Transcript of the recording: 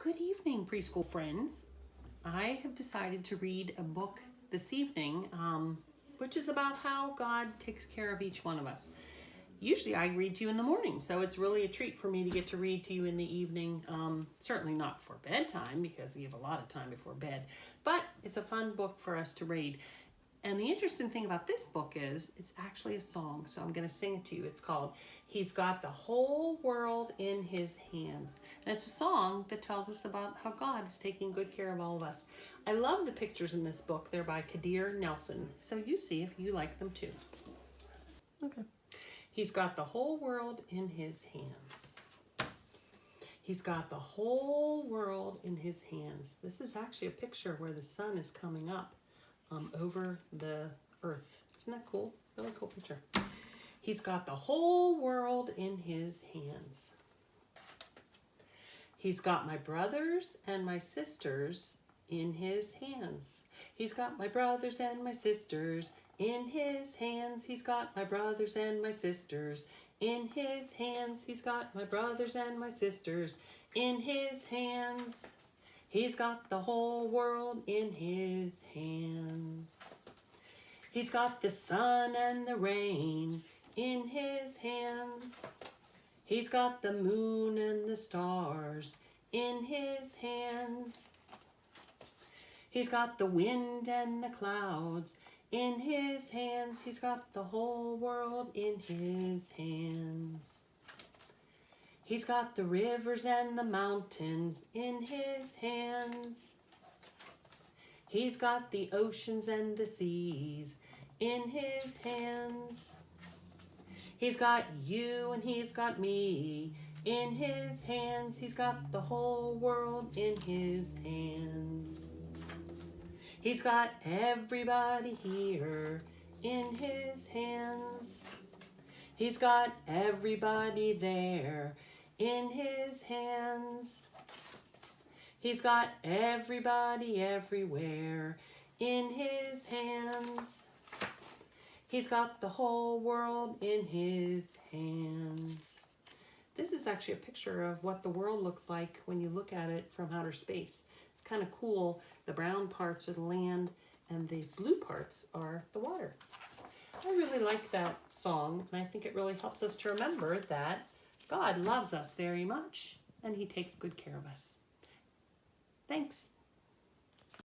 Good evening, preschool friends. I have decided to read a book this evening, which is about how God takes care of each one of us. Usually I read to you in the morning, so it's really a treat for me to get to read to you in the evening. Certainly not for bedtime, because we have a lot of time before bed, but it's a fun book for us to read. And the interesting thing about this book is it's actually a song, so I'm going to sing it to you. It's called He's Got the Whole World in His Hands. And it's a song that tells us about how God is taking good care of all of us. I love the pictures in this book. They're by Kadir Nelson, so you see if you like them too. Okay. He's got the whole world in His hands. He's got the whole world in His hands. This is actually a picture where the sun is coming up over the earth. Isn't that cool? Really cool picture. He's got the whole world in His hands. He's got my brothers and my sisters in His hands. He's got my brothers and my sisters in His hands. He's got my brothers and my sisters in His hands. He's got my brothers and my sisters in His hands. He's got the whole world in His hands. He's got the sun and the rain in His hands. He's got the moon and the stars in His hands. He's got the wind and the clouds in His hands. He's got the whole world in His hands. He's got the rivers and the mountains in His hands. He's got the oceans and the seas in His hands. He's got you and He's got me in His hands. He's got the whole world in His hands. He's got everybody here in His hands. He's got everybody there in His hands. He's got everybody everywhere in His hands. He's got the whole world in His hands. This is actually a picture of what the world looks like when you look at it from outer space. It's kind of cool. The brown parts are the land and the blue parts are the water. I really like that song, and I think it really helps us to remember that God loves us very much, and He takes good care of us. Thanks.